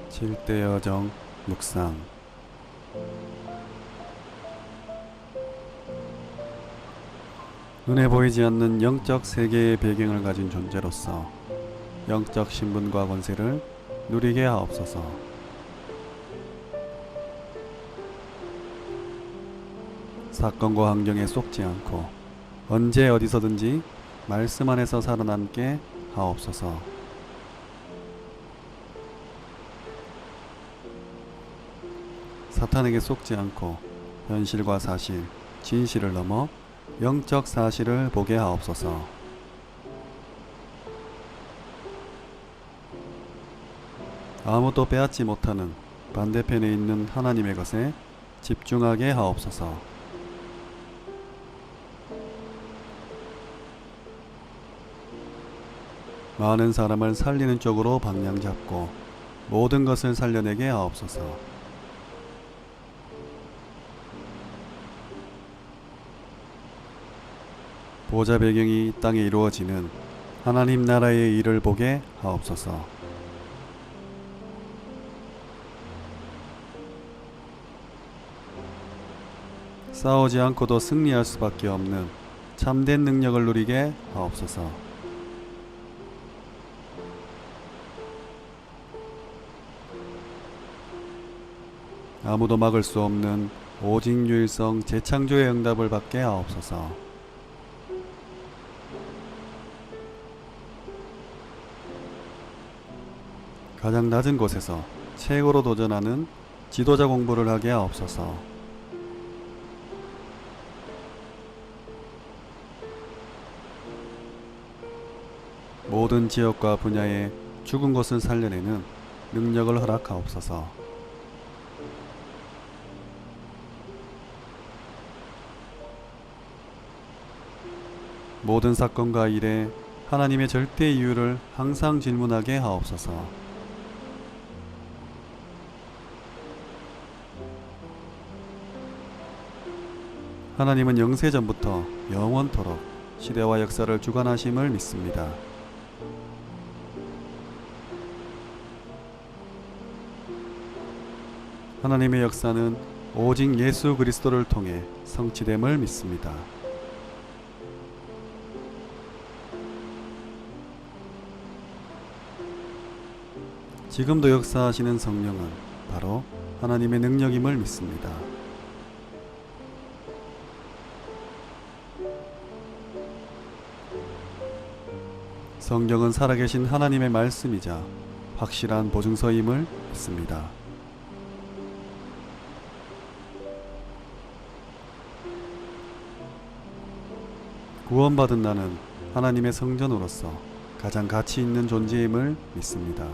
칠대여정 묵상. 눈에 보이지 않는 영적 세계의 배경을 가진 존재로서 영적 신분과 권세를 누리게 하옵소서. 사건과 환경에 속지 않고 언제 어디서든지 말씀 안에서 살아남게 하옵소서. 사탄에게 속지 않고 현실과 사실, 진실을 넘어 영적 사실을 보게 하옵소서. 아무도 빼앗지 못하는 반대편에 있는 하나님의 것에 집중하게 하옵소서. 많은 사람을 살리는 쪽으로 방향 잡고 모든 것을 살려내게 하옵소서. 보좌 배경이 이 땅에 이루어지는 하나님 나라의 일을 보게 하옵소서. 싸우지 않고도 승리할 수밖에 없는 참된 능력을 누리게 하옵소서. 아무도 막을 수 없는 오직 유일성 재창조의 응답을 받게 하옵소서. 가장 낮은 곳에서 최고로 도전하는 지도자 공부를 하게 하옵소서. 모든 지역과 분야에 죽은 것을 살려내는 능력을 허락하옵소서. 모든 사건과 일에 하나님의 절대 이유를 항상 질문하게 하옵소서. 하나님은 영세전부터 영원토록 시대와 역사를 주관하심을 믿습니다. 하나님의 역사는 오직 예수 그리스도를 통해 성취됨을 믿습니다. 지금도 역사하시는 성령은 바로 하나님의 능력임을 믿습니다. 성경은 살아계신 하나님의 말씀이자 확실한 보증서임을 믿습니다. 구원받은 나는 하나님의 성전으로서 가장 가치 있는 존재임을 믿습니다.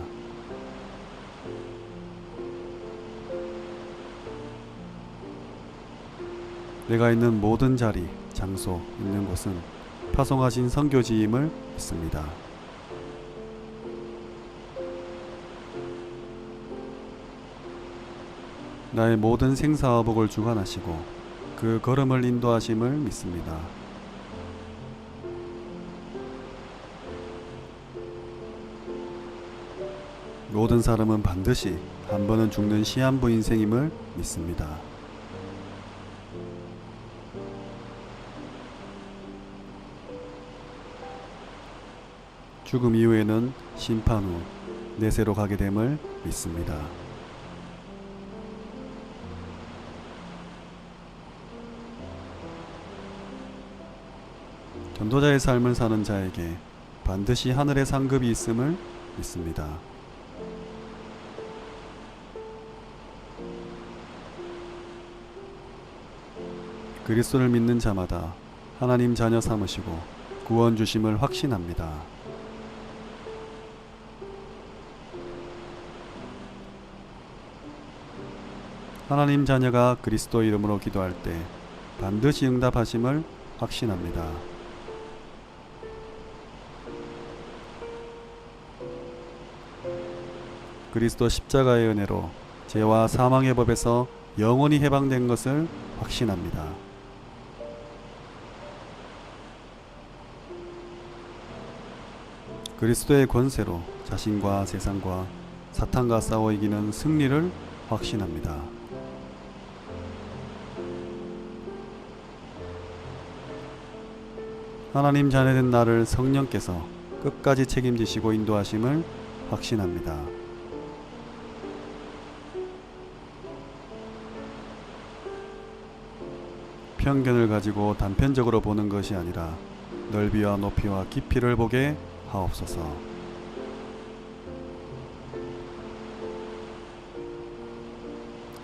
내가 있는 모든 자리, 장소, 있는 곳은 파송하신 선교지임을 믿습니다. 나의 모든 생사화복을 주관하시고 그 걸음을 인도하심을 믿습니다. 모든 사람은 반드시 한 번은 죽는 시한부 인생임을 믿습니다. 죽음 이후에는 심판 후 내세로 가게 됨을 믿습니다. 전도자의 삶을 사는 자에게 반드시 하늘의 상급이 있음을 믿습니다. 그리스도를 믿는 자마다 하나님 자녀 삼으시고 구원 주심을 확신합니다. 하나님 자녀가 그리스도 이름으로 기도할 때 반드시 응답하심을 확신합니다. 그리스도 십자가의 은혜로 죄와 사망의 법에서 영원히 해방된 것을 확신합니다. 그리스도의 권세로 자신과 세상과 사탄과 싸워 이기는 승리를 확신합니다. 하나님 자녀된 나를 성령께서 끝까지 책임지시고 인도하심을 확신합니다. 편견을 가지고 단편적으로 보는 것이 아니라 넓이와 높이와 깊이를 보게 하옵소서.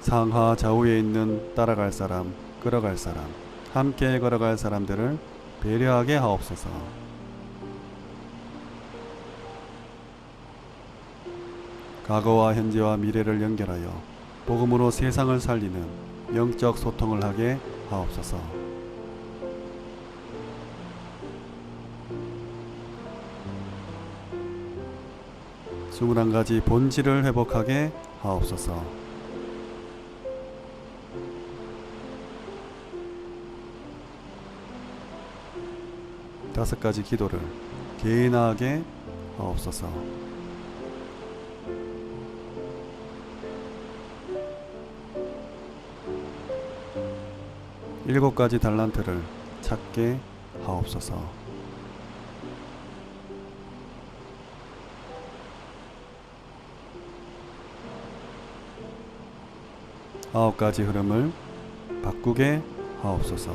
상하 좌우에 있는 따라갈 사람, 끌어갈 사람, 함께 걸어갈 사람들을 배려하게 하옵소서. 과거와 현재와 미래를 연결하여 복음으로 세상을 살리는 영적 소통을 하게 하옵소서. 스물한 가지 본질을 회복하게 하옵소서. 다섯 가지 기도를 개인하게 하옵소서. 일곱 가지 달란트를 찾게 하옵소서. 아홉 가지 흐름을 바꾸게 하옵소서.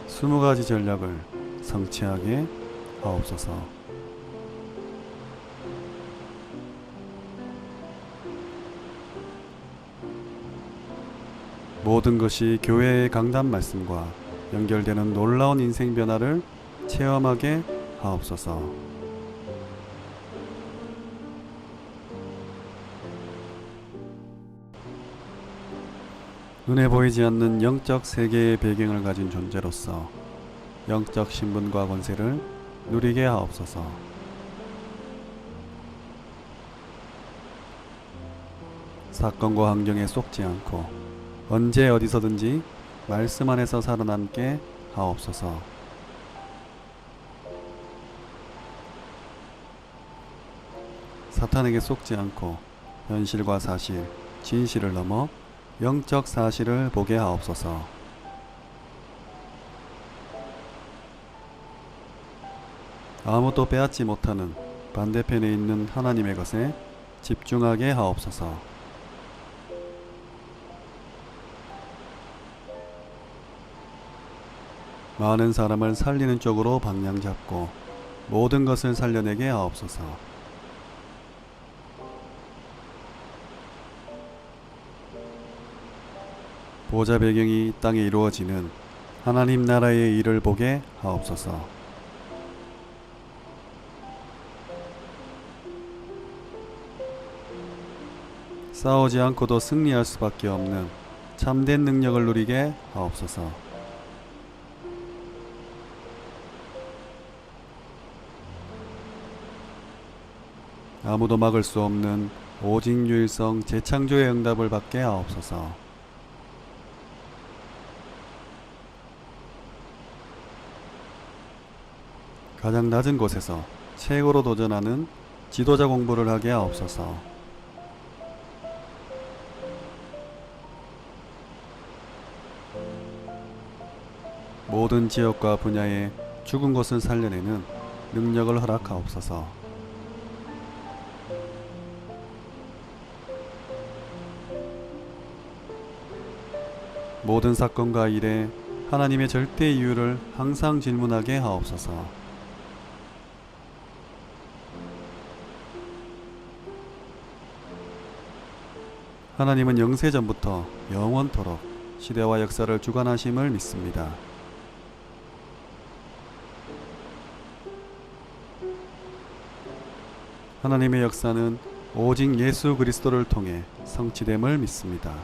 스무 가지 전략을 성취하게 하옵소서. 모든 것이 교회의 강단 말씀과 연결되는 놀라운 인생 변화를 체험하게 하옵소서. 눈에 보이지 않는 영적 세계의 배경을 가진 존재로서 영적 신분과 권세를 누리게 하옵소서. 사건과 환경에 속지 않고 언제 어디서든지 말씀 안에서 살아남게 하옵소서. 사탄에게 속지 않고 현실과 사실, 진실을 넘어 영적 사실을 보게 하옵소서. 아무도 빼앗지 못하는 반대편에 있는 하나님의 것에 집중하게 하옵소서. 많은 사람을 살리는 쪽으로 방향 잡고 모든 것을 살려내게 하옵소서. 보좌 배경이 이 땅에 이루어지는 하나님 나라의 일을 보게 하옵소서. 싸우지 않고도 승리할 수밖에 없는 참된 능력을 누리게 하옵소서. 아무도 막을 수 없는 오직 유일성 재창조의 응답을 받게 하옵소서. 가장 낮은 곳에서 최고로 도전하는 지도자 공부를 하게 하옵소서. 모든 지역과 분야에 죽은 것을 살려내는 능력을 허락하옵소서. 모든 사건과 일에 하나님의 절대 이유를 항상 질문하게 하옵소서. 하나님은 영세전부터 영원토록 시대와 역사를 주관하심을 믿습니다. 하나님의 역사는 오직 예수 그리스도를 통해 성취됨을 믿습니다.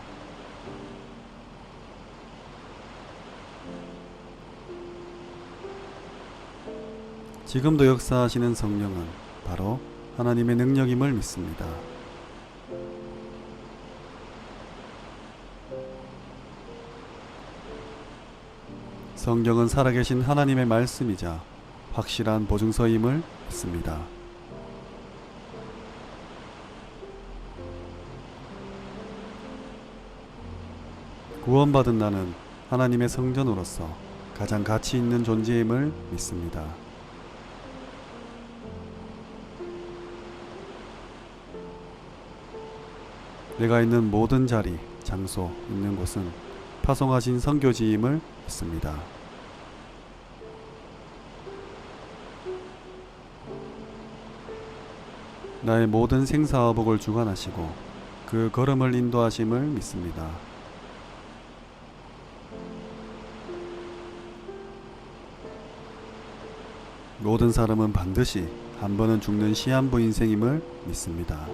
지금도 역사하시는 성령은 바로 하나님의 능력임을 믿습니다. 성경은 살아계신 하나님의 말씀이자 확실한 보증서임을 믿습니다. 구원받은 나는 하나님의 성전으로서 가장 가치 있는 존재임을 믿습니다. 내가 있는 모든 자리, 장소, 있는 곳은 파송하신 선교지임을 믿습니다. 나의 모든 생사화복을 주관하시고 그 걸음을 인도하심을 믿습니다. 모든 사람은 반드시 한 번은 죽는 시한부 인생임을 믿습니다.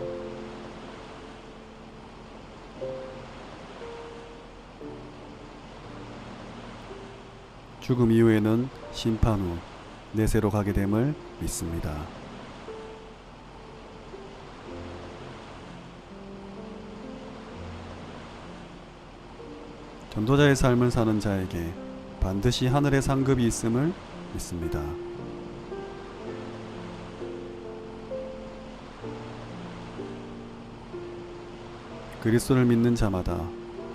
죽음 이후에는 심판 후 내세로 가게 됨을 믿습니다. 전도자의 삶을 사는 자에게 반드시 하늘의 상급이 있음을 믿습니다. 그리스도를 믿는 자마다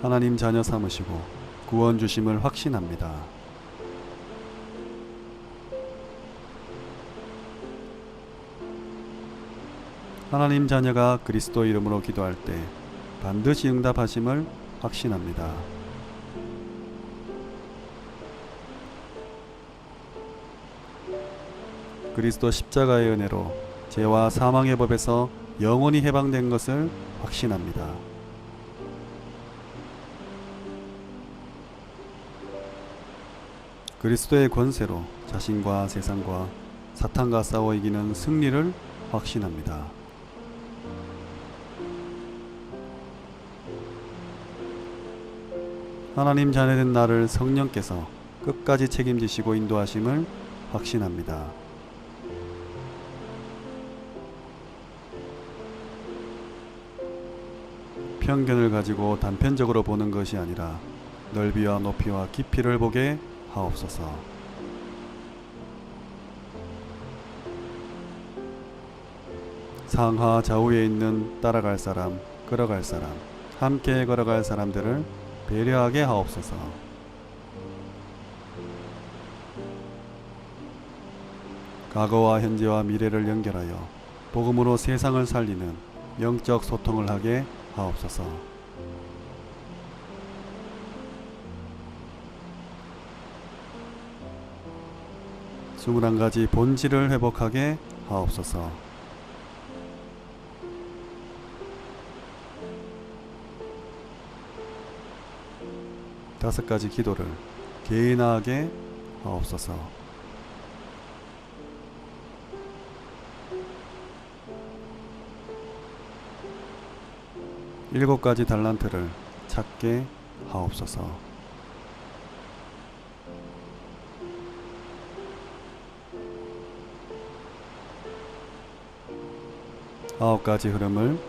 하나님 자녀 삼으시고 구원 주심을 확신합니다. 하나님 자녀가 그리스도 이름으로 기도할 때 반드시 응답하심을 확신합니다. 그리스도 십자가의 은혜로 죄와 사망의 법에서 영원히 해방된 것을 확신합니다. 그리스도의 권세로 자신과 세상과 사탄과 싸워 이기는 승리를 확신합니다. 하나님 자녀된 나를 성령께서 끝까지 책임지시고 인도하심을 확신합니다. 편견을 가지고 단편적으로 보는 것이 아니라 넓이와 높이와 깊이를 보게 하옵소서. 상하 좌우에 있는 따라갈 사람, 걸어갈 사람, 함께 걸어갈 사람들을 배려하게 하옵소서. 과거와 현재와 미래를 연결하여 복음으로 세상을 살리는 영적 소통을 하게 하옵소서. 스물한 가지 본질을 회복하게 하옵소서. 다섯 가지 기도를 개인하게 하옵소서. 일곱 가지 달란트를 찾게 하옵소서. 아홉 가지 흐름을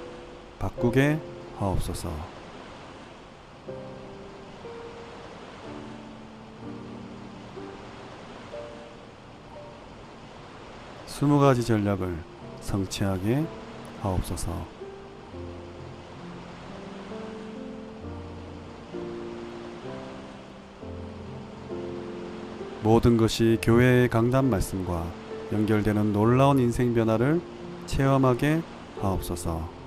바꾸게 하옵소서. 스무 가지 전략을 성취하게 하옵소서. 모든 것이 교회의 강단 말씀과 연결되는 놀라운 인생 변화를 체험하게 하옵소서.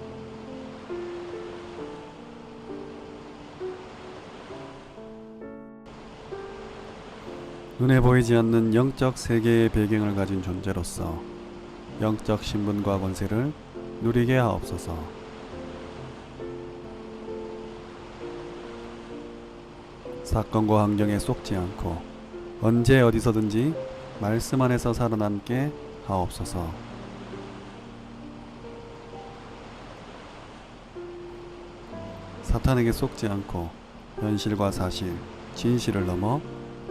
눈에 보이지 않는 영적 세계의 배경을 가진 존재로서 영적 신분과 권세를 누리게 하옵소서. 사건과 환경에 속지 않고 언제 어디서든지 말씀 안에서 살아남게 하옵소서. 사탄에게 속지 않고 현실과 사실, 진실을 넘어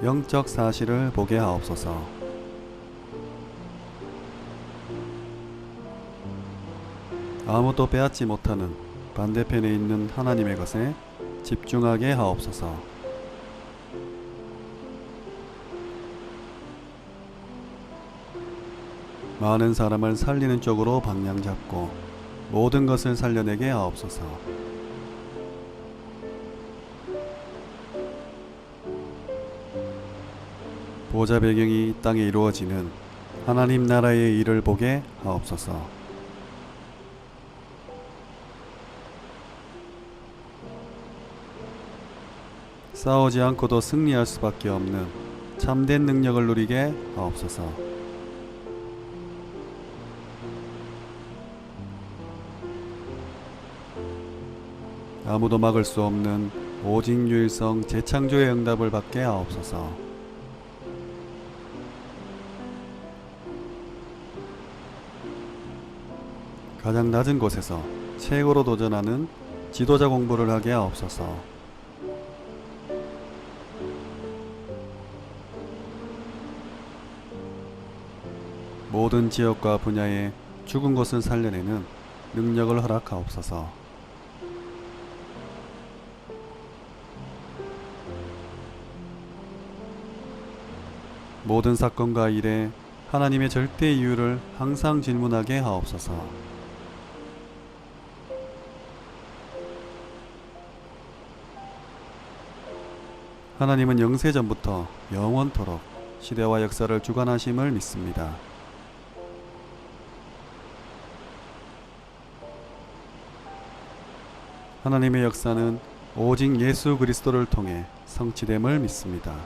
영적 사실을 보게 하옵소서. 아무도 빼앗지 못하는 반대편에 있는 하나님의 것에 집중하게 하옵소서. 많은 사람을 살리는 쪽으로 방향 잡고 모든 것을 살려내게 하옵소서. 보좌 배경이 이 땅에 이루어지는 하나님 나라의 일을 보게 하옵소서. 싸우지 않고도 승리할 수밖에 없는 참된 능력을 누리게 하옵소서. 아무도 막을 수 없는 오직 유일성 재창조의 응답을 받게 하옵소서. 가장 낮은 곳에서 최고로 도전하는 지도자 공부를 하게 하옵소서. 모든 지역과 분야에 죽은 것을 살려내는 능력을 허락하옵소서. 모든 사건과 일에 하나님의 절대 이유를 항상 질문하게 하옵소서. 하나님은 영세전부터 영원토록 시대와 역사를 주관하심을 믿습니다. 하나님의 역사는 오직 예수 그리스도를 통해 성취됨을 믿습니다.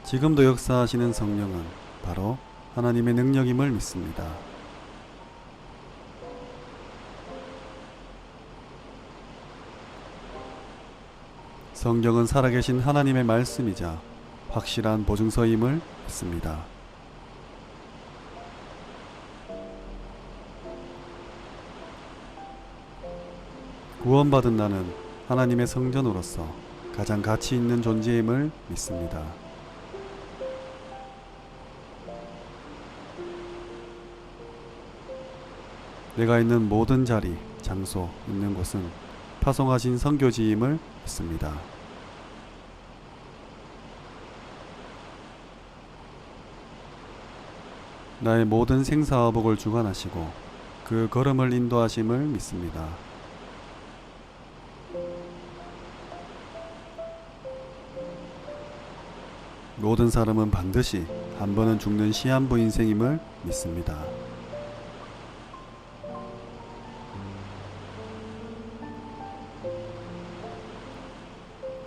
지금도 역사하시는 성령은 바로 하나님의 능력임을 믿습니다. 성경은 살아계신 하나님의 말씀이자 확실한 보증서임을 믿습니다. 구원받은 나는 하나님의 성전으로서 가장 가치 있는 존재임을 믿습니다. 내가 있는 모든 자리, 장소, 있는 곳은 파송하신 선교지임을 믿습니다. 나의 모든 생사화복을 주관하시고 그 걸음을 인도하심을 믿습니다. 모든 사람은 반드시 한 번은 죽는 시한부 인생임을 믿습니다.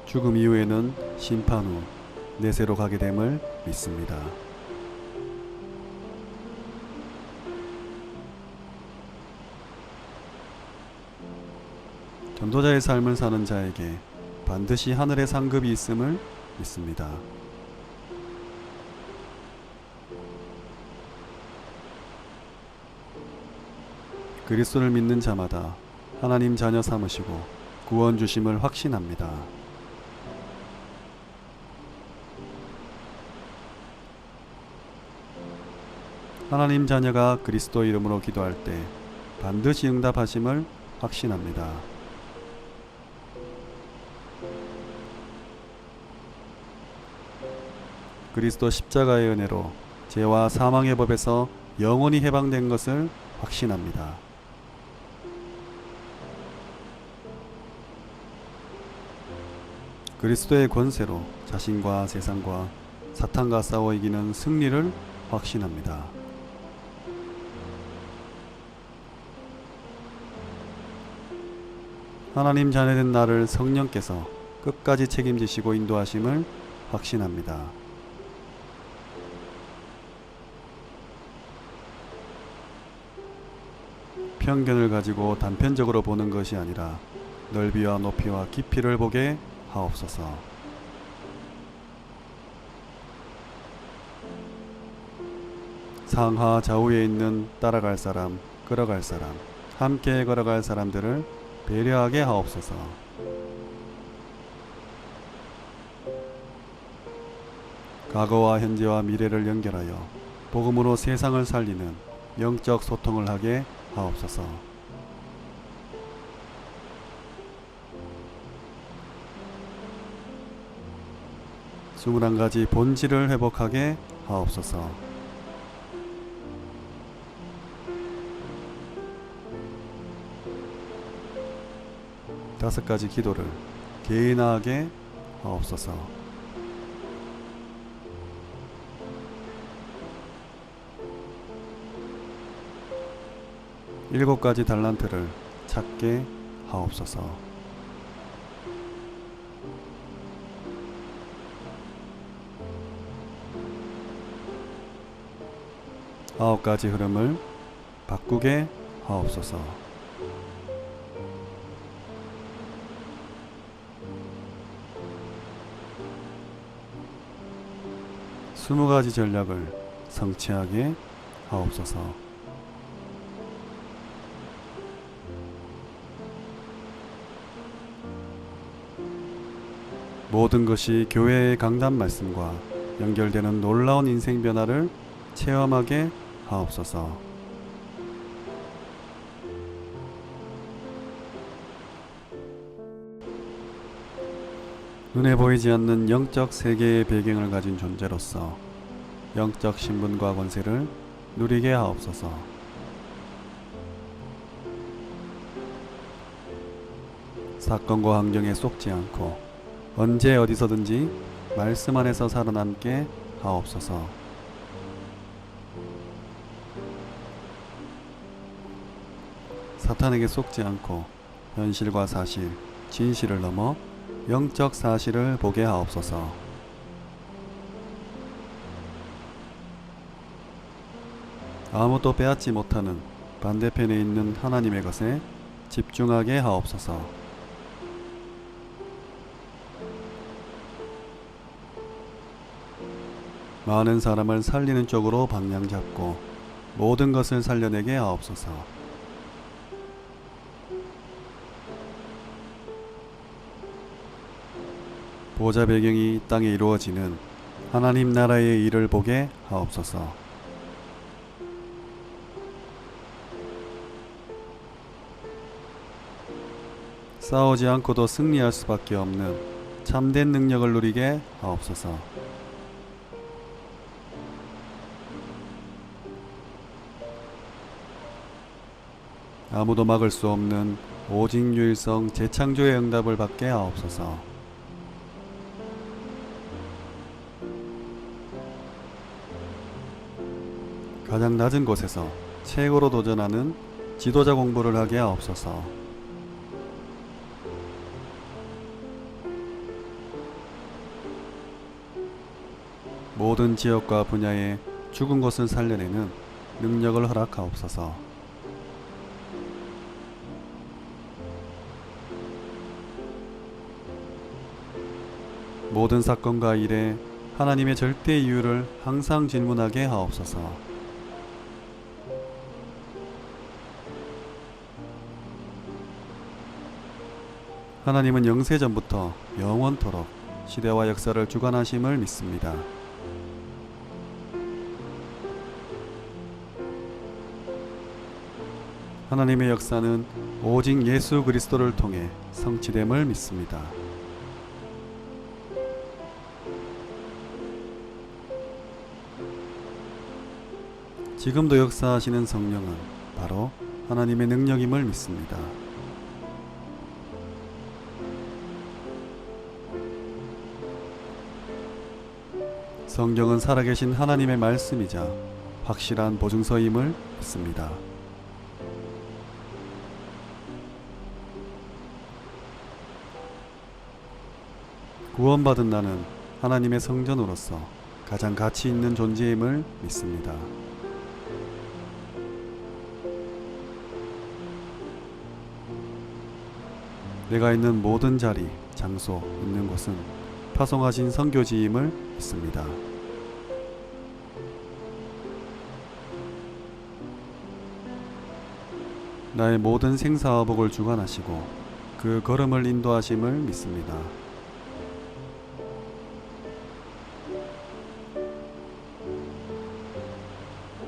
죽음 이후에는 심판 후 내세로 가게 됨을 믿습니다. 전도자의 삶을 사는 자에게 반드시 하늘의 상급이 있음을 믿습니다. 그리스도를 믿는 자마다 하나님 자녀 삼으시고 구원 주심을 확신합니다. 하나님 자녀가 그리스도 이름으로 기도할 때 반드시 응답하심을 확신합니다. 그리스도 십자가의 은혜로 죄와 사망의 법에서 영원히 해방된 것을 확신합니다. 그리스도의 권세로 자신과 세상과 사탄과 싸워 이기는 승리를 확신합니다. 하나님 자녀된 나를 성령께서 끝까지 책임지시고 인도하심을 확신합니다. 편견을 가지고 단편적으로 보는 것이 아니라 넓이와 높이와 깊이를 보게 하옵소서. 상하 좌우에 있는 따라갈 사람, 걸어갈 사람, 함께 걸어갈 사람들을 배려하게 하옵소서. 과거와 현재와 미래를 연결하여 복음으로 세상을 살리는 영적 소통을 하게 하옵소서. 21가지 본질을 회복하게 하옵소서. 5가지 기도를 개인화하게 하옵소서. 7가지 달란트를 찾게 하옵소서. 아홉 가지 흐름을 바꾸게 하옵소서. 스무 가지 전략을 성취하게 하옵소서. 모든 것이 교회의 강단 말씀과 연결되는 놀라운 인생 변화를 체험하게 하옵소서. 눈에 보이지 않는 영적 세계의 배경을 가진 존재로서 영적 신분과 권세를 누리게 하옵소서. 사건과 환경에 속지 않고 언제 어디서든지 말씀 안에서 살아남게 하옵소서. 사탄에게 속지 않고 현실과 사실, 진실을 넘어 영적 사실을 보게 하옵소서. 아무도 빼앗지 못하는 반대편에 있는 하나님의 것에 집중하게 하옵소서. 많은 사람을 살리는 쪽으로 방향 잡고 모든 것을 살려내게 하옵소서. 보좌 배경이 이 땅에 이루어지는 하나님 나라의 일을 보게 하옵소서. 싸우지 않고도 승리할 수밖에 없는 참된 능력을 누리게 하옵소서. 아무도 막을 수 없는 오직 유일성 재창조의 응답을 받게 하옵소서. 가장 낮은 곳에서 최고로 도전하는 지도자 공부를 하게 하옵소서. 모든 지역과 분야에 죽은 것을 살려내는 능력을 허락하옵소서. 모든 사건과 일에 하나님의 절대 이유를 항상 질문하게 하옵소서. 하나님은 영세전부터 영원토록 시대와 역사를 주관하심을 믿습니다. 하나님의 역사는 오직 예수 그리스도를 통해 성취됨을 믿습니다. 지금도 역사하시는 성령은 바로 하나님의 능력임을 믿습니다. 성경은 살아계신 하나님의 말씀이자 확실한 보증서임을 믿습니다. 구원받은 나는 하나님의 성전으로서 가장 가치 있는 존재임을 믿습니다. 내가 있는 모든 자리, 장소, 있는 곳은 파송하신 선교지임을 믿습니다. 나의 모든 생사화복을 주관하시고 그 걸음을 인도하심을 믿습니다.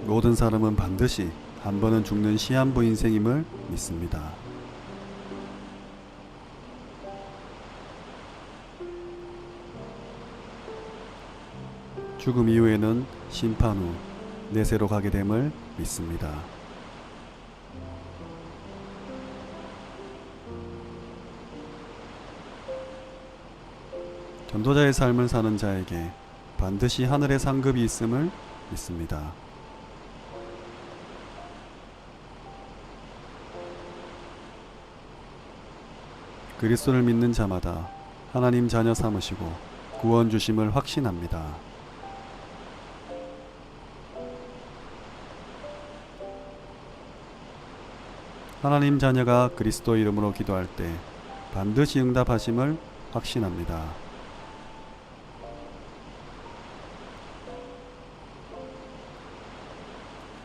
모든 사람은 반드시 한 번은 죽는 시한부 인생임을 믿습니다. 죽음 이후에는 심판 후 내세로 가게 됨을 믿습니다. 전도자의 삶을 사는 자에게 반드시 하늘의 상급이 있음을 믿습니다. 그리스도를 믿는 자마다 하나님 자녀 삼으시고 구원 주심을 확신합니다. 하나님 자녀가 그리스도 이름으로 기도할 때 반드시 응답하심을 확신합니다.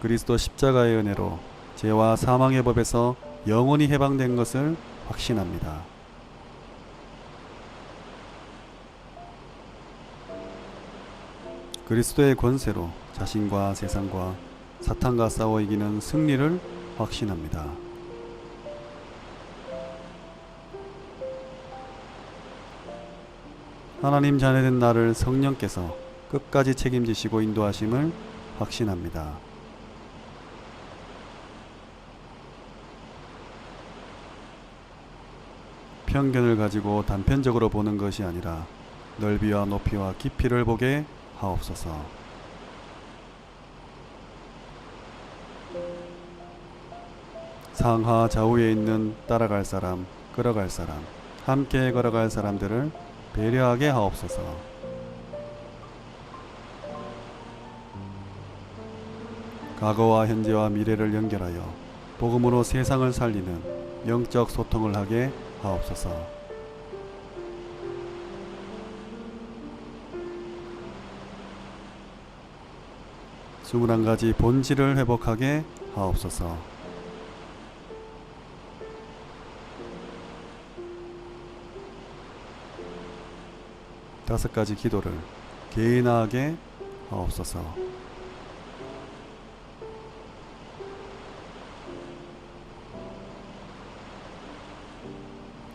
그리스도 십자가의 은혜로 죄와 사망의 법에서 영원히 해방된 것을 확신합니다. 그리스도의 권세로 자신과 세상과 사탄과 싸워 이기는 승리를 확신합니다. 하나님 자녀된 나를 성령께서 끝까지 책임지시고 인도하심을 확신합니다. 편견을 가지고 단편적으로 보는 것이 아니라 넓이와 높이와 깊이를 보게 하옵소서. 상하 좌우에 있는 따라갈 사람, 끌어갈 사람, 함께 걸어갈 사람들을 배려하게 하옵소서. 과거와 현재와 미래를 연결하여 복음으로 세상을 살리는 영적 소통을 하게 하옵소서. 스물한 가지 본질을 회복하게 하옵소서. 다섯 가지 기도를 개인화하게 하옵소서.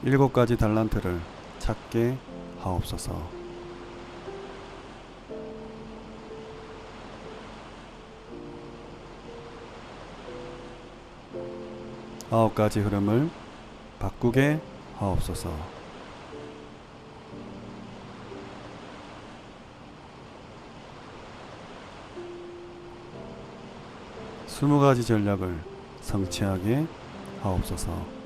일곱 가지 달란트를 찾게 하옵소서. 아홉 가지 흐름을 바꾸게 하옵소서. 스무 가지 전략을 성취하게 하옵소서.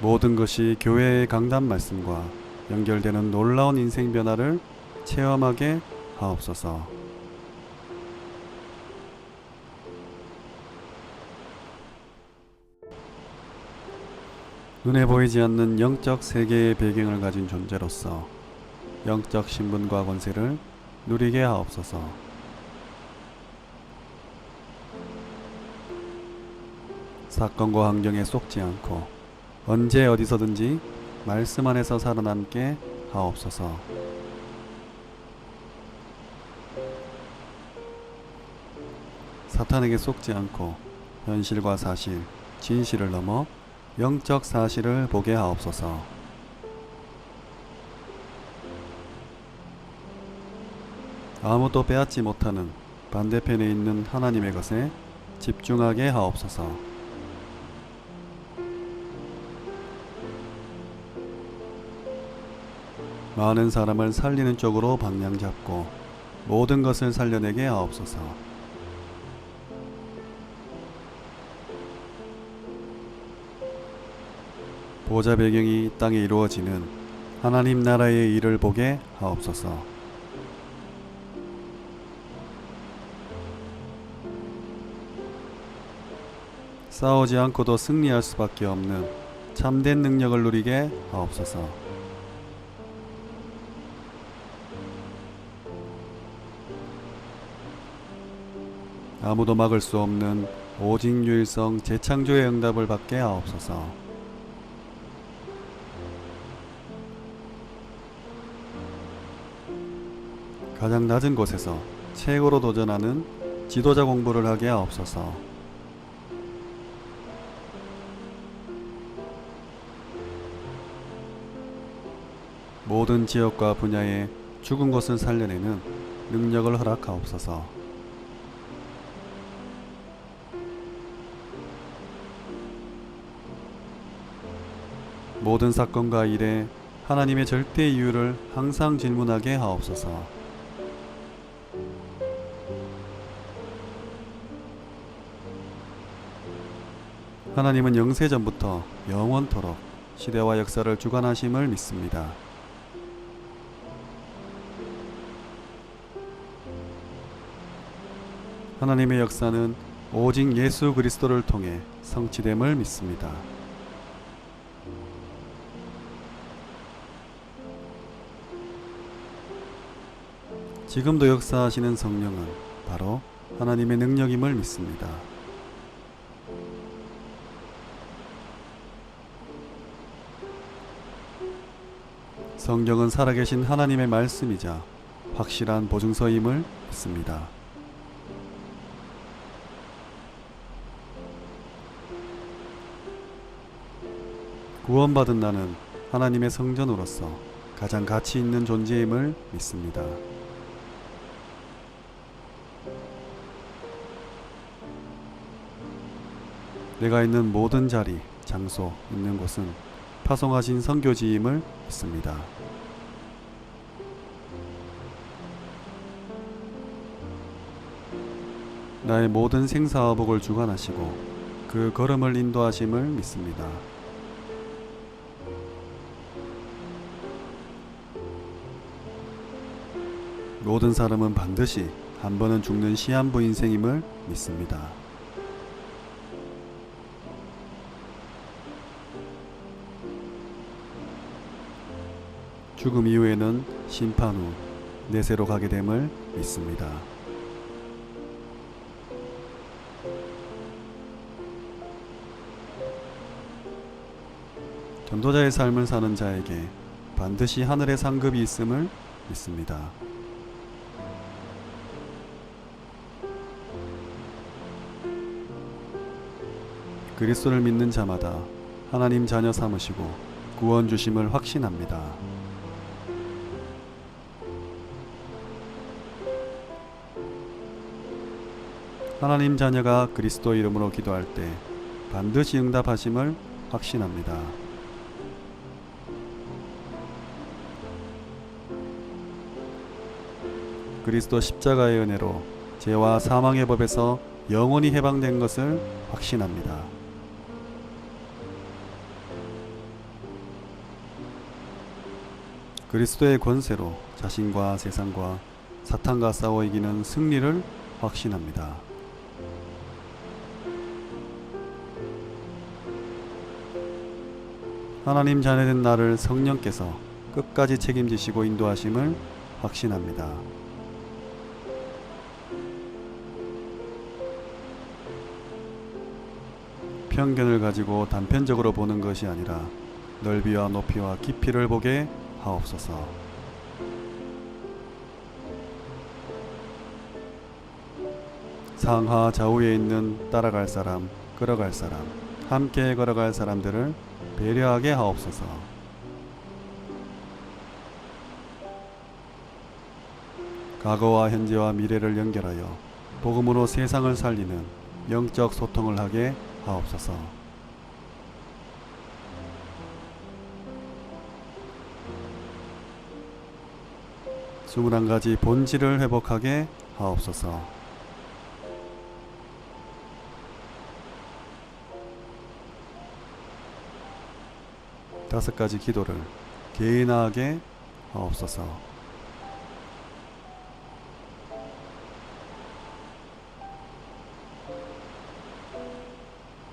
모든 것이 교회의 강단 말씀과 연결되는 놀라운 인생 변화를 체험하게 하옵소서. 눈에 보이지 않는 영적 세계의 배경을 가진 존재로서 영적 신분과 권세를 누리게 하옵소서. 사건과 환경에 속지 않고 언제 어디서든지 말씀 안에서 살아남게 하옵소서. 사탄에게 속지 않고 현실과 사실, 진실을 넘어 영적 사실을 보게 하옵소서. 아무도 빼앗지 못하는 반대편에 있는 하나님의 것에 집중하게 하옵소서. 많은 사람을 살리는 쪽으로 방향 잡고 모든 것을 살려내게 하옵소서. 보좌 배경이 이 땅에 이루어지는 하나님 나라의 일을 보게 하옵소서. 싸우지 않고도 승리할 수밖에 없는 참된 능력을 누리게 하옵소서. 아무도 막을 수 없는 오직 유일성 재창조의 응답을 받게 하옵소서. 가장 낮은 곳에서 최고로 도전하는 지도자 공부를 하게 하옵소서. 모든 지역과 분야에 죽은 것을 살려내는 능력을 허락하옵소서. 모든 사건과 일에 하나님의 절대 이유를 항상 질문하게 하옵소서. 하나님은 영세전부터 영원토록 시대와 역사를 주관하심을 믿습니다. 하나님의 역사는 오직 예수 그리스도를 통해 성취됨을 믿습니다. 지금도 역사하시는 성령은 바로 하나님의 능력임을 믿습니다. 성경은 살아계신 하나님의 말씀이자 확실한 보증서임을 믿습니다. 구원받은 나는 하나님의 성전으로서 가장 가치 있는 존재임을 믿습니다. 내가 있는 모든 자리, 장소, 있는 곳은 파송하신 선교지임을 믿습니다. 나의 모든 생사화복을 주관하시고 그 걸음을 인도하심을 믿습니다. 모든 사람은 반드시 한 번은 죽는 시한부 인생임을 믿습니다. 죽음 이후에는 심판 후 내세로 가게 됨을 믿습니다. 전도자의 삶을 사는 자에게 반드시 하늘의 상급이 있음을 믿습니다. 그리스도를 믿는 자마다 하나님 자녀 삼으시고 구원 주심을 확신합니다. 하나님 자녀가 그리스도 이름으로 기도할 때 반드시 응답하심을 확신합니다. 그리스도 십자가의 은혜로 죄와 사망의 법에서 영원히 해방된 것을 확신합니다. 그리스도의 권세로 자신과 세상과 사탄과 싸워 이기는 승리를 확신합니다. 하나님 자녀된 나를 성령께서 끝까지 책임지시고 인도하심을 확신합니다. 편견을 가지고 단편적으로 보는 것이 아니라 넓이와 높이와 깊이를 보게 하옵소서. 상하 좌우에 있는 따라갈 사람, 끌어갈 사람, 함께 걸어갈 사람들을 배려하게 하옵소서. 과거와 현재와 미래를 연결하여 복음으로 세상을 살리는 영적 소통을 하게 하옵소서. 스물한 가지 본질을 회복하게 하옵소서. 다섯 가지 기도를 개인하게 하옵소서.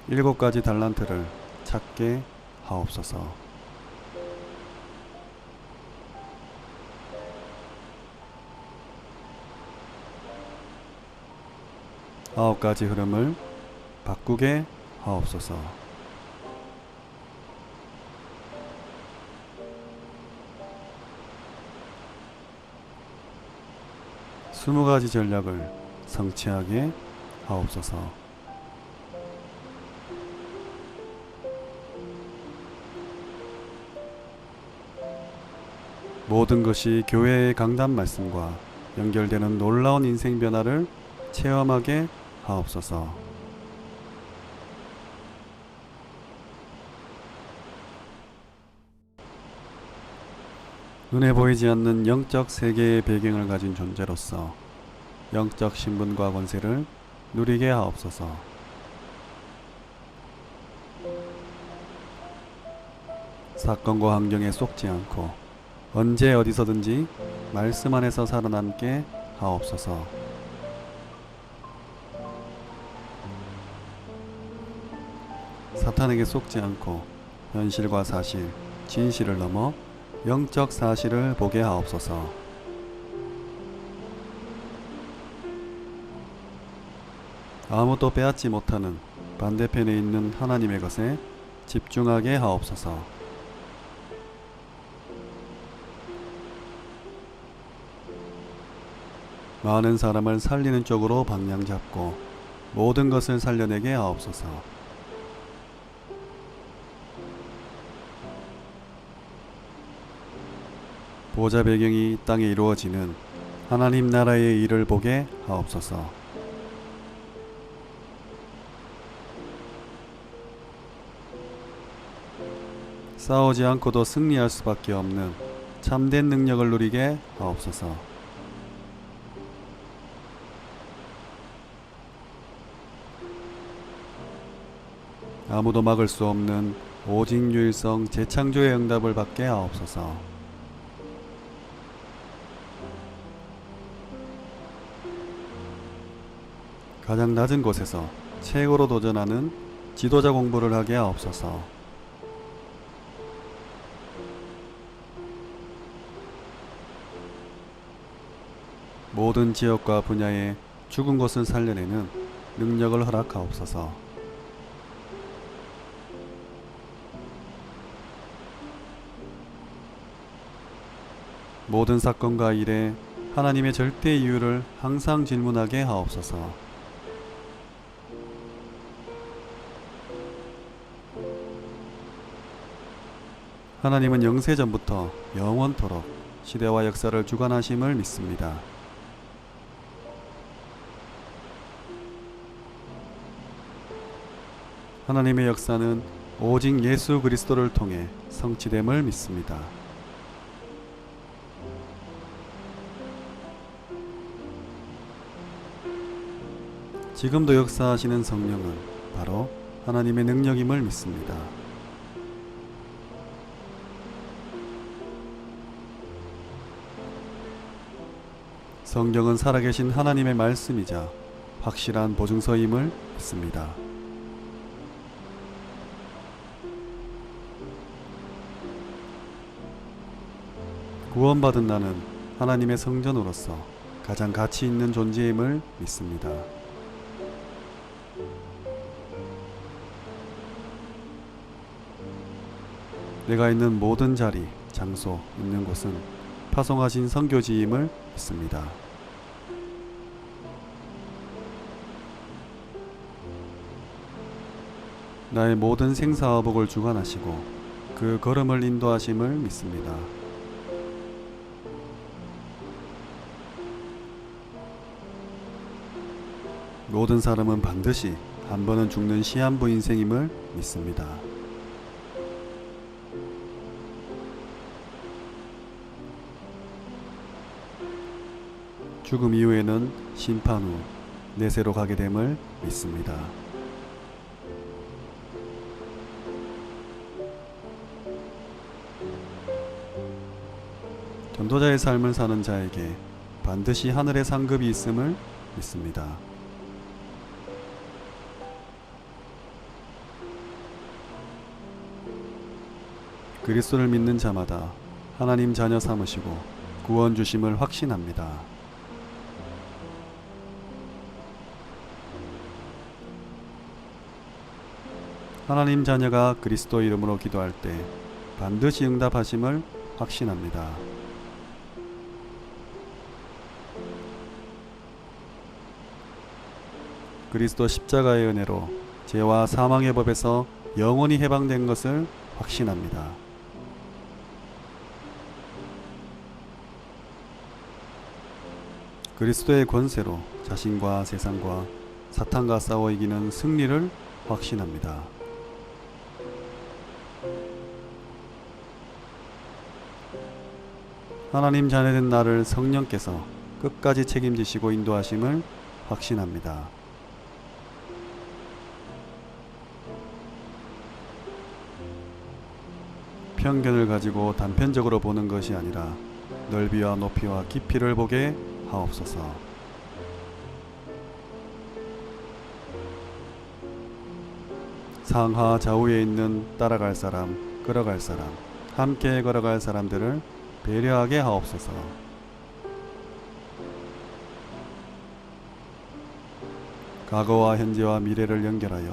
일곱 가지 달란트를 찾게 하옵소서. 아홉 가지 흐름을 바꾸게 하옵소서. 스무 가지 전략을 성취하게 하옵소서. 모든 것이 교회의 강단 말씀과 연결되는 놀라운 인생 변화를 체험하게 하옵소서. 눈에 보이지 않는 영적 세계의 배경을 가진 존재로서 영적 신분과 권세를 누리게 하옵소서. 사건과 환경에 속지 않고 언제 어디서든지 말씀 안에서 살아남게 하옵소서. 사탄에게 속지 않고 현실과 사실, 진실을 넘어 영적 사실을 보게 하옵소서. 아무도 빼앗지 못하는 반대편에 있는 하나님의 것에 집중하게 하옵소서. 많은 사람을 살리는 쪽으로 방향 잡고 모든 것을 살려내게 하옵소서. 보좌 배경이 땅에 이루어지는 하나님 나라의 일을 보게 하옵소서. 싸우지 않고도 승리할 수밖에 없는 참된 능력을 누리게 하옵소서. 아무도 막을 수 없는 오직 유일성 재창조의 응답을 받게 하옵소서. 가장 낮은 곳에서 최고로 도전하는 지도자 공부를 하게 하옵소서. 모든 지역과 분야에 죽은 것을 살려내는 능력을 허락하옵소서. 모든 사건과 일에 하나님의 절대 이유를 항상 질문하게 하옵소서. 하나님은 영세전부터 영원토록 시대와 역사를 주관하심을 믿습니다. 하나님의 역사는 오직 예수 그리스도를 통해 성취됨을 믿습니다. 지금도 역사하시는 성령은 바로 하나님의 능력임을 믿습니다. 성경은 살아계신 하나님의 말씀이자 확실한 보증서임을 믿습니다. 구원받은 나는 하나님의 성전으로서 가장 가치 있는 존재임을 믿습니다. 내가 있는 모든 자리, 장소, 있는 곳은 파송하신 선교지임을 믿습니다. 나의 모든 생사화복을 주관하시고 그 걸음을 인도하심을 믿습니다. 모든 사람은 반드시 한 번은 죽는 시한부 인생임을 믿습니다. 죽음 이후에는 심판 후 내세로 가게 됨을 믿습니다. 전도자의 삶을 사는 자에게 반드시 하늘의 상급이 있음을 믿습니다. 그리스도를 믿는 자마다 하나님 자녀 삼으시고 구원 주심을 확신합니다. 하나님 자녀가 그리스도 이름으로 기도할 때 반드시 응답하심을 확신합니다. 그리스도 십자가의 은혜로 죄와 사망의 법에서 영원히 해방된 것을 확신합니다. 그리스도의 권세로 자신과 세상과 사탄과 싸워 이기는 승리를 확신합니다. 하나님 자녀된 나를 성령께서 끝까지 책임지시고 인도하심을 확신합니다. 편견을 가지고 단편적으로 보는 것이 아니라 넓이와 높이와 깊이를 보게 하옵소서. 상하 좌우에 있는 따라갈 사람, 끌어갈 사람, 함께 걸어갈 사람들을 배려하게 하옵소서. 과거와 현재와 미래를 연결하여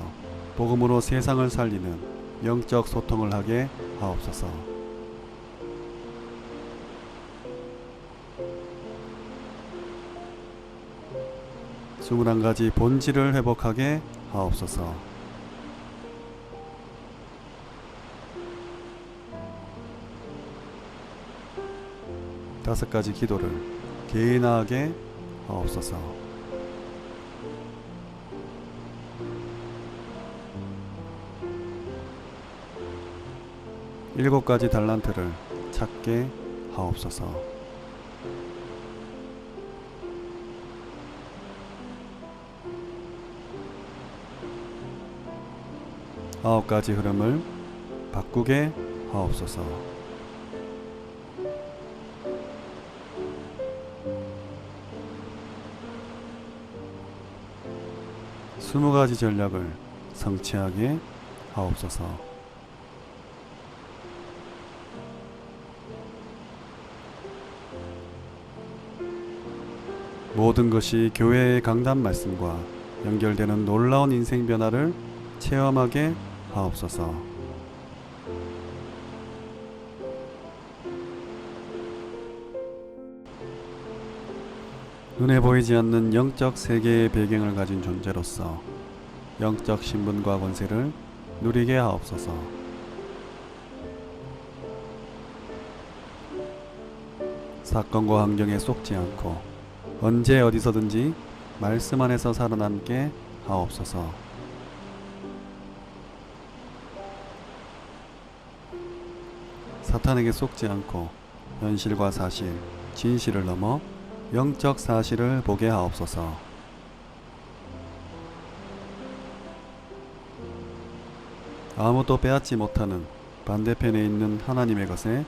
복음으로 세상을 살리는 영적 소통을 하게 하옵소서. 스물한 가지 본질을 회복하게 하옵소서. 다섯 가지 기도를 개인하게 하옵소서. 일곱 가지 달란트를 찾게 하옵소서. 아홉 가지 흐름을 바꾸게 하옵소서. 스무 가지 전략을 성취하게 하옵소서. 모든 것이 교회의 강단 말씀과 연결되는 놀라운 인생 변화를 체험하게 하옵소서. 눈에 보이지 않는 영적 세계의 배경을 가진 존재로서 영적 신분과 권세를 누리게 하옵소서. 사건과 환경에 속지 않고 언제 어디서든지 말씀 안에서 살아남게 하옵소서. 사탄에게 속지 않고 현실과 사실, 진실을 넘어 영적 사실을 보게 하옵소서. 아무도 빼앗지 못하는 반대편에 있는 하나님의 것에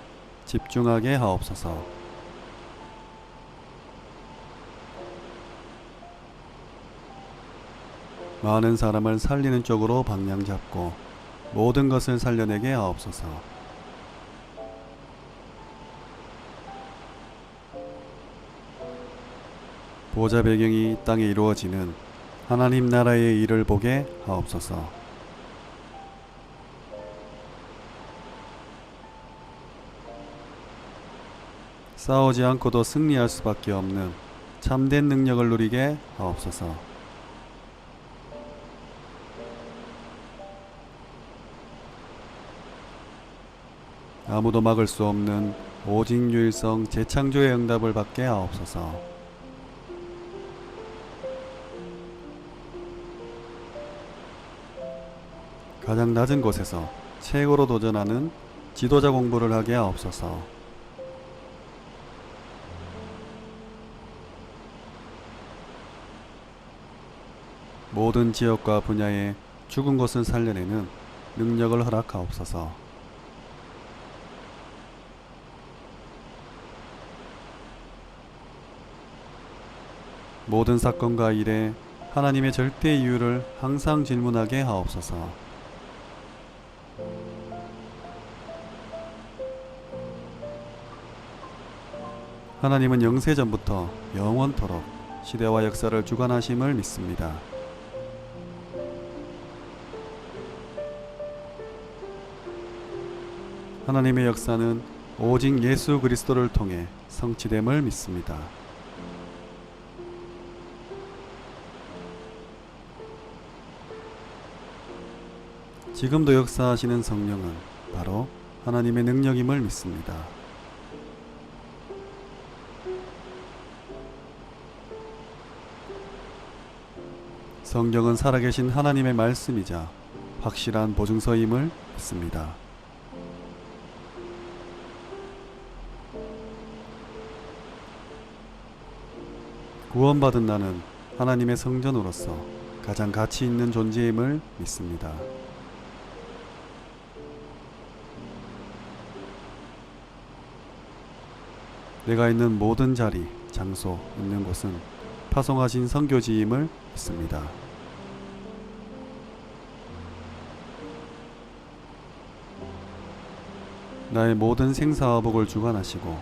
집중하게 하옵소서. 많은 사람을 살리는 쪽으로 방향 잡고 모든 것을 살려내게 하옵소서. 보좌 배경이 땅에 이루어지는 하나님 나라의 일을 보게 하옵소서. 싸우지 않고도 승리할 수밖에 없는 참된 능력을 누리게 하옵소서. 아무도 막을 수 없는 오직 유일성 재창조의 응답을 받게 하옵소서. 가장 낮은 곳에서 최고로 도전하는 지도자 공부를 하게 하옵소서. 모든 지역과 분야에 죽은 것을 살려내는 능력을 허락하옵소서. 모든 사건과 일에 하나님의 절대 이유를 항상 질문하게 하옵소서. 하나님은 영세전부터 영원토록 시대와 역사를 주관하심을 믿습니다. 하나님의 역사는 오직 예수 그리스도를 통해 성취됨을 믿습니다. 지금도 역사하시는 성령은 바로 하나님의 능력임을 믿습니다. 성경은 살아계신 하나님의 말씀이자 확실한 보증서임을 믿습니다. 구원받은 나는 하나님의 성전으로서 가장 가치 있는 존재임을 믿습니다. 내가 있는 모든 자리, 장소, 있는 곳은 파송하신 선교지임을 믿습니다. 나의 모든 생사화복을 주관하시고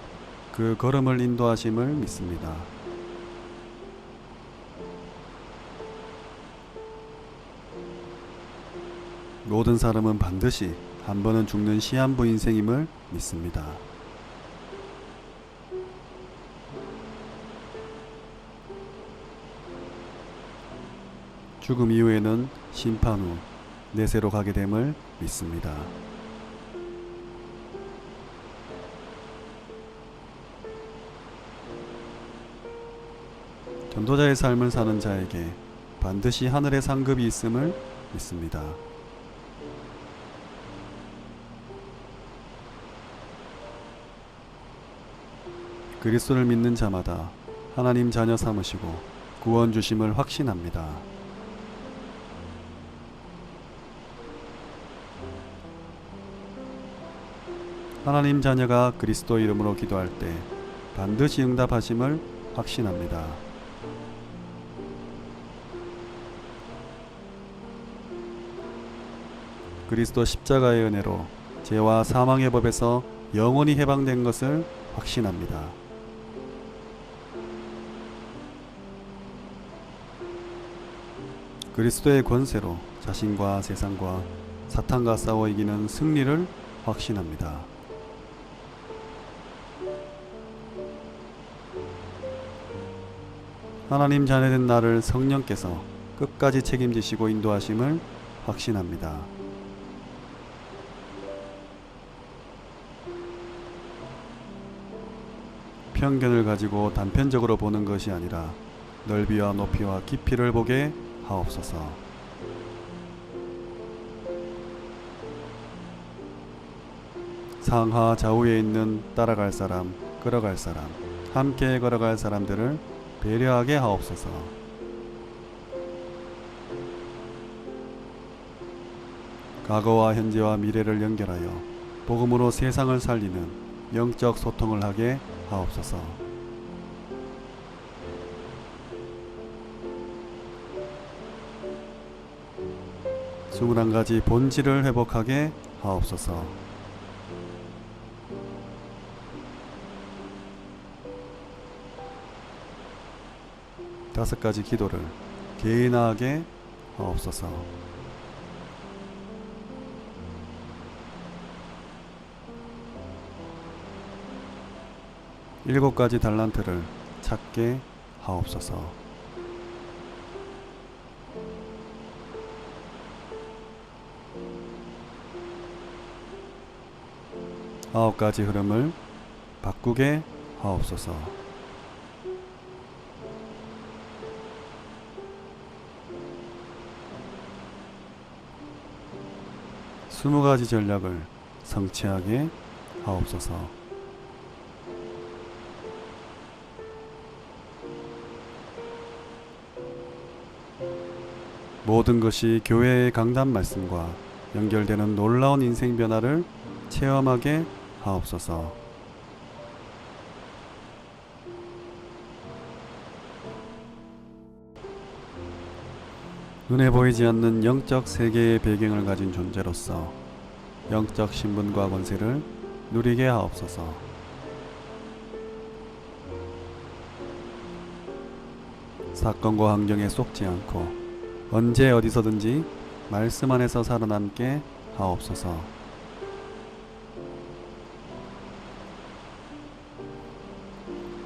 그 걸음을 인도하심을 믿습니다. 모든 사람은 반드시 한 번은 죽는 시한부 인생임을 믿습니다. 죽음 이후에는 심판 후 내세로 가게 됨을 믿습니다. 전도자의 삶을 사는 자에게 반드시 하늘의 상급이 있음을 믿습니다. 그리스도를 믿는 자마다 하나님 자녀 삼으시고 구원 주심을 확신합니다. 하나님 자녀가 그리스도 이름으로 기도할 때 반드시 응답하심을 확신합니다. 그리스도 십자가의 은혜로 죄와 사망의 법에서 영원히 해방된 것을 확신합니다. 그리스도의 권세로 자신과 세상과 사탄과 싸워 이기는 승리를 확신합니다. 하나님 자녀된 나를 성령께서 끝까지 책임지시고 인도하심을 확신합니다. 편견을 가지고 단편적으로 보는 것이 아니라 넓이와 높이와 깊이를 보게 하옵소서. 상하 좌우에 있는 따라갈 사람, 끌어갈 사람, 함께 걸어갈 사람들을 배려하게 하옵소서. 과거와 현재와 미래를 연결하여 복음으로 세상을 살리는 영적 소통을 하게 하옵소서. 스물한 가지 본질을 회복하게 하옵소서. 다섯 가지 기도를 개인하게 하옵소서. 일곱 가지 달란트를 찾게 하옵소서. 아홉 가지 흐름을 바꾸게 하옵소서. 스무 가지 전략을 성취하게 하옵소서. 모든 것이 교회의 강단 말씀과 연결되는 놀라운 인생 변화를 체험하게 하옵소서. 눈에 보이지 않는 영적 세계의 배경을 가진 존재로서 영적 신분과 권세를 누리게 하옵소서. 사건과 환경에 속지 않고 언제 어디서든지 말씀 안에서 살아남게 하옵소서.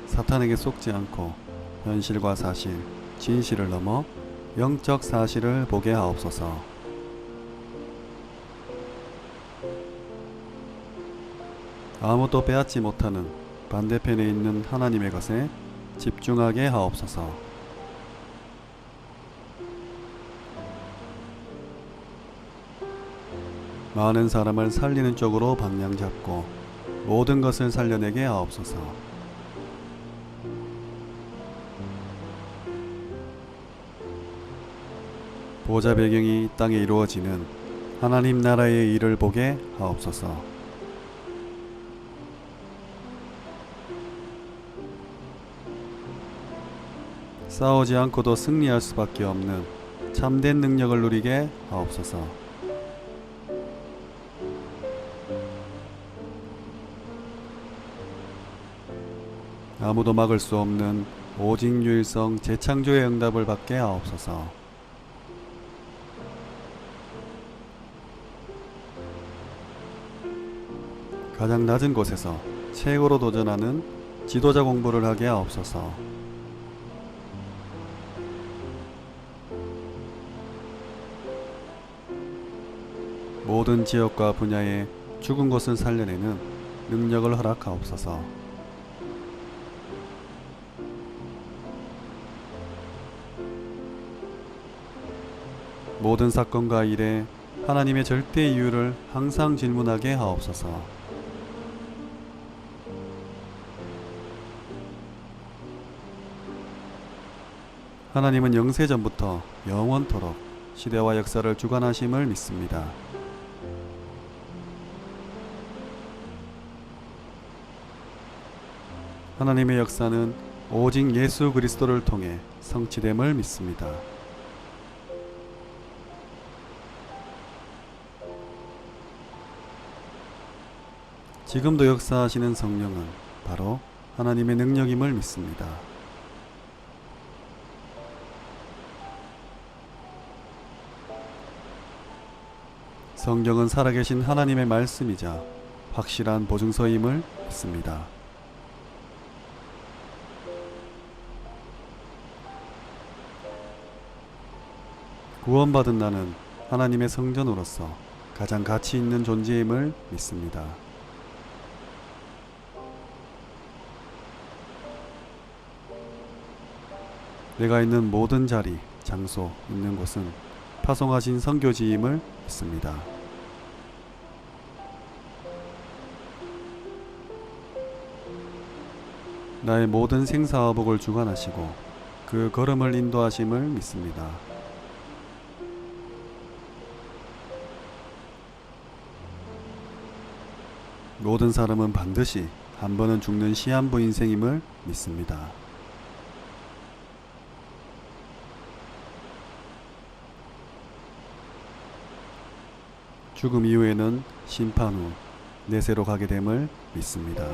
사탄에게 속지 않고 현실과 사실, 진실을 넘어 영적 사실을 보게 하옵소서. 아무도 빼앗지 못하는 반대편에 있는 하나님의 것에 집중하게 하옵소서. 많은 사람을 살리는 쪽으로 방향 잡고 모든 것을 살려내게 하옵소서. 보좌 배경이 이 땅에 이루어지는 하나님 나라의 일을 보게 하옵소서. 싸우지 않고도 승리할 수밖에 없는 참된 능력을 누리게 하옵소서. 아무도 막을 수 없는 오직 유일성 재창조의 응답을 받게 하옵소서. 가장 낮은 곳에서 최고로 도전하는 지도자 공부를 하게 하옵소서. 모든 지역과 분야에 죽은 것을 살려내는 능력을 허락하옵소서. 모든 사건과 일에 하나님의 절대 이유를 항상 질문하게 하옵소서. 하나님은 영세전부터 영원토록 시대와 역사를 주관하심을 믿습니다. 하나님의 역사는 오직 예수 그리스도를 통해 성취됨을 믿습니다. 지금도 역사하시는 성령은 바로 하나님의 능력임을 믿습니다. 성경은 살아계신 하나님의 말씀이자 확실한 보증서임을 믿습니다. 구원받은 나는 하나님의 성전으로서 가장 가치 있는 존재임을 믿습니다. 내가 있는 모든 자리, 장소, 있는 곳은 파송하신 선교지임을 믿습니다. 나의 모든 생사화복을 주관하시고 그 걸음을 인도하심을 믿습니다. 모든 사람은 반드시 한 번은 죽는 시한부 인생임을 믿습니다. 죽음 이후에는 심판 후 내세로 가게 됨을 믿습니다.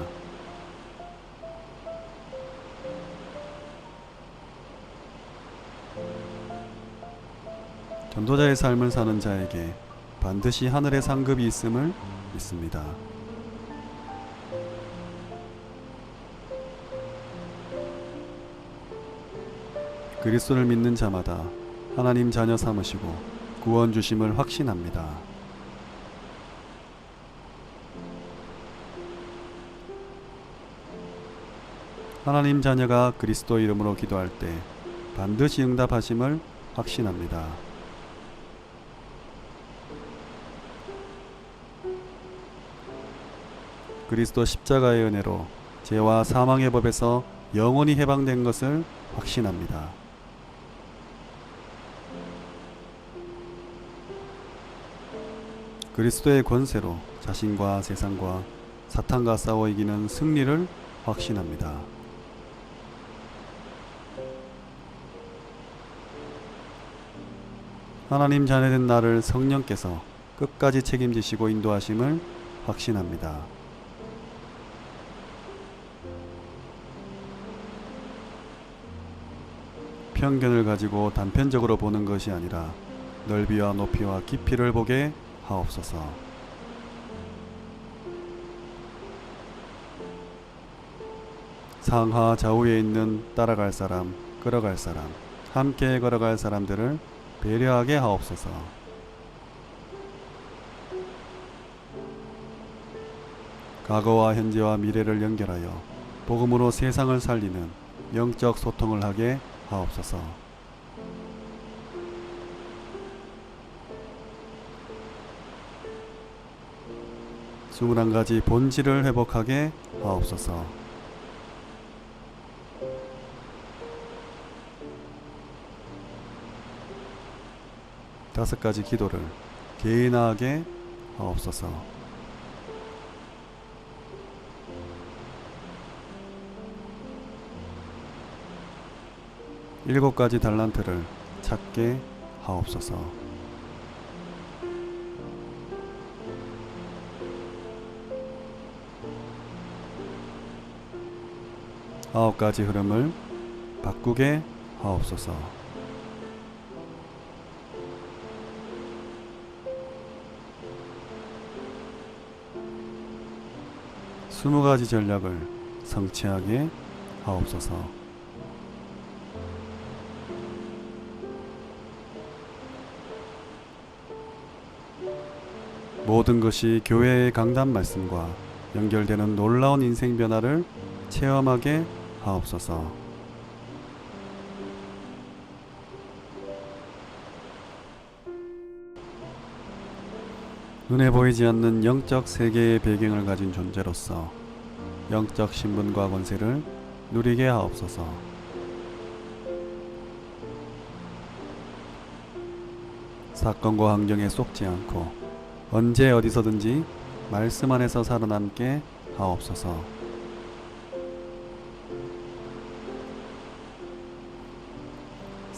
전도자의 삶을 사는 자에게 반드시 하늘의 상급이 있음을 믿습니다. 그리스도를 믿는 자마다 하나님 자녀 삼으시고 구원 주심을 확신합니다. 하나님 자녀가 그리스도 이름으로 기도할 때 반드시 응답하심을 확신합니다. 그리스도 십자가의 은혜로 죄와 사망의 법에서 영원히 해방된 것을 확신합니다. 그리스도의 권세로 자신과 세상과 사탄과 싸워 이기는 승리를 확신합니다. 하나님 자녀된 나를 성령께서 끝까지 책임지시고 인도하심을 확신합니다. 편견을 가지고 단편적으로 보는 것이 아니라 넓이와 높이와 깊이를 보게 하옵소서. 상하 좌우에 있는 따라갈 사람, 끌어갈 사람, 함께 걸어갈 사람들을 배려하게 하옵소서. 과거와 현재와 미래를 연결하여 복음으로 세상을 살리는 영적 소통을 하게 하옵소서. 21가지 본질을 회복하게 하옵소서. 5가지 기도를 개인하게 하옵소서. 7가지 달란트를 찾게 하옵소서. 아홉 가지 흐름을 바꾸게 하옵소서. 스무 가지 전략을 성취하게 하옵소서. 모든 것이 교회의 강단 말씀과 연결되는 놀라운 인생 변화를 체험하게 하옵소서. 눈에 보이지 않는 영적 세계의 배경을 가진 존재로서 영적 신분과 권세를 누리게 하옵소서. 사건과 환경에 속지 않고 언제 어디서든지 말씀 안에서 살아남게 하옵소서.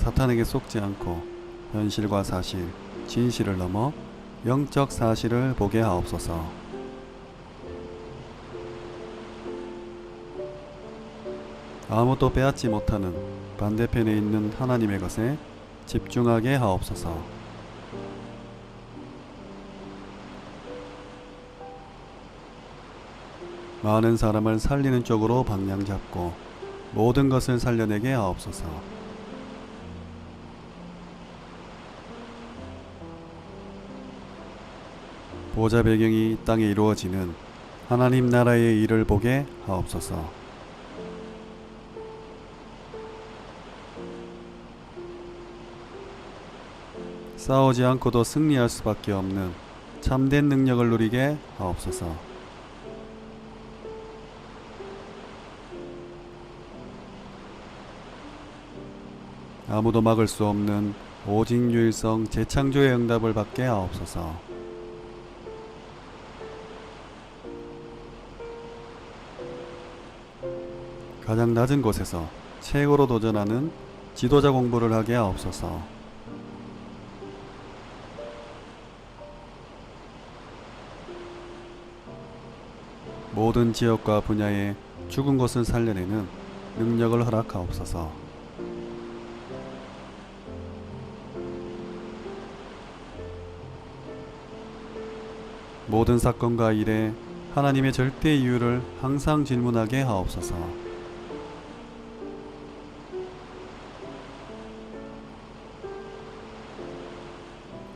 사탄에게 속지 않고 현실과 사실, 진실을 넘어 영적 사실을 보게 하옵소서. 아무도 빼앗지 못하는 반대편에 있는 하나님의 것에 집중하게 하옵소서. 많은 사람을 살리는 쪽으로 방향 잡고 모든 것을 살려내게 하옵소서. 보좌 배경이 이 땅에 이루어지는 하나님 나라의 일을 보게 하옵소서. 싸우지 않고도 승리할 수밖에 없는 참된 능력을 누리게 하옵소서. 아무도 막을 수 없는 오직 유일성 재창조의 응답을 받게 하옵소서. 가장 낮은 곳에서 최고로 도전하는 지도자 공부를 하게 하옵소서. 모든 지역과 분야에 죽은 것을 살려내는 능력을 허락하옵소서. 모든 사건과 일에 하나님의 절대 이유를 항상 질문하게 하옵소서.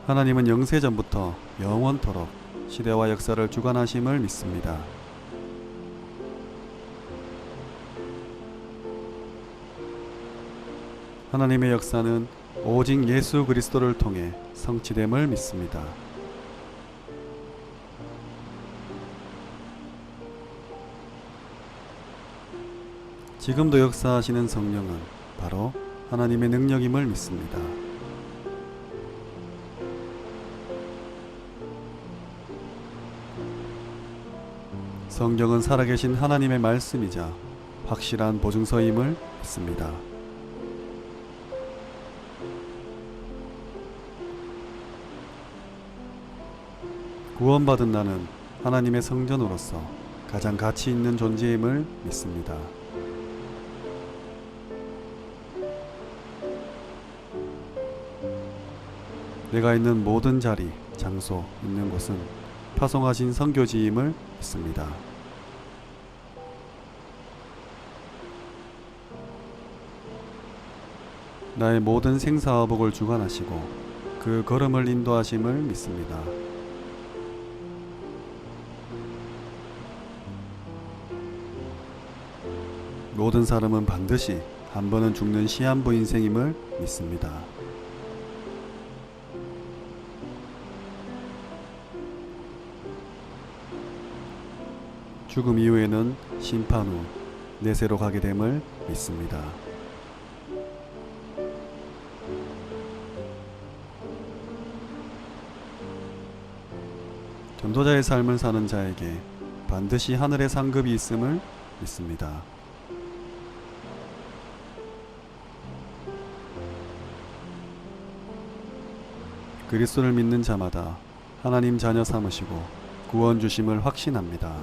하나님은 영세전부터 영원토록 시대와 역사를 주관하심을 믿습니다. 하나님의 역사는 오직 예수 그리스도를 통해 성취됨을 믿습니다. 지금도 역사하시는 성령은 바로 하나님의 능력임을 믿습니다. 성경은 살아계신 하나님의 말씀이자 확실한 보증서임을 믿습니다. 구원받은 나는 하나님의 성전으로서 가장 가치 있는 존재임을 믿습니다. 내가 있는 모든 자리, 장소, 있는 곳은 파송하신 선교지임을 믿습니다. 나의 모든 생사화복을 주관하시고 그 걸음을 인도하심을 믿습니다. 모든 사람은 반드시 한 번은 죽는 시한부 인생임을 믿습니다. 죽음 이후에는 심판 후 내세로 가게 됨을 믿습니다. 전도자의 삶을 사는 자에게 반드시 하늘의 상급이 있음을 믿습니다. 그리스도를 믿는 자마다 하나님 자녀 삼으시고 구원 주심을 확신합니다.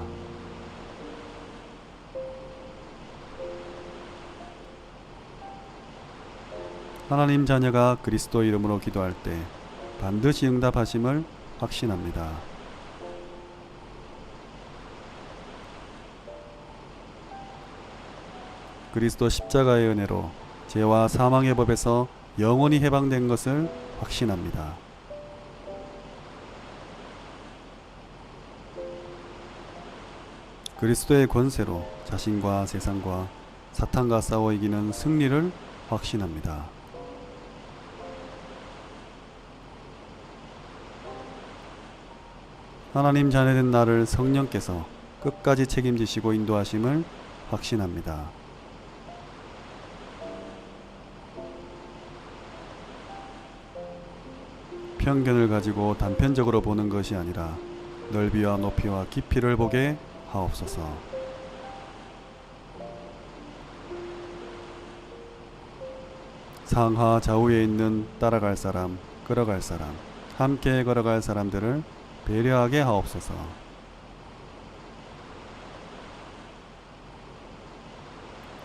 하나님 자녀가 그리스도 이름으로 기도할 때 반드시 응답하심을 확신합니다. 그리스도 십자가의 은혜로 죄와 사망의 법에서 영원히 해방된 것을 확신합니다. 그리스도의 권세로 자신과 세상과 사탄과 싸워 이기는 승리를 확신합니다. 하나님 자녀된 나를 성령께서 끝까지 책임지시고 인도하심을 확신합니다. 편견을 가지고 단편적으로 보는 것이 아니라 넓이와 높이와 깊이를 보게 하옵소서. 상하 좌우에 있는 따라갈 사람, 끌어갈 사람, 함께 걸어갈 사람들을 배려하게 하옵소서.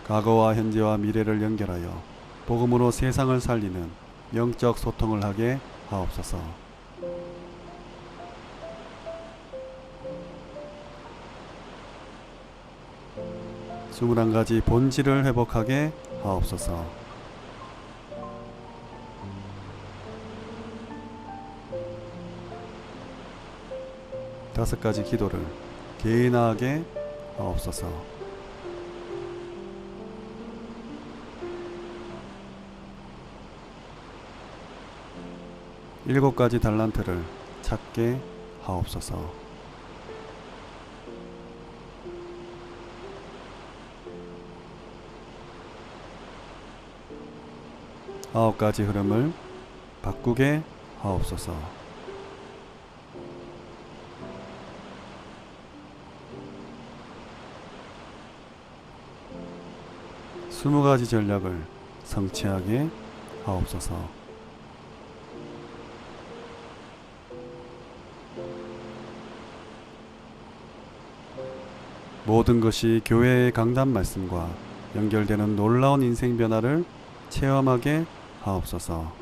과거와 현재와 미래를 연결하여 복음으로 세상을 살리는 영적 소통을 하게 하옵소서. 21가지 본질을 회복하게 하옵소서. 다섯 가지 기도를 개인하게 하옵소서. 일곱 가지 달란트를 찾게 하옵소서. 아홉 가지 흐름을 바꾸게 하옵소서. 스무 가지 전략을 성취하게 하옵소서. 모든 것이 교회의 강단 말씀과 연결되는 놀라운 인생 변화를 체험하게 하옵소서.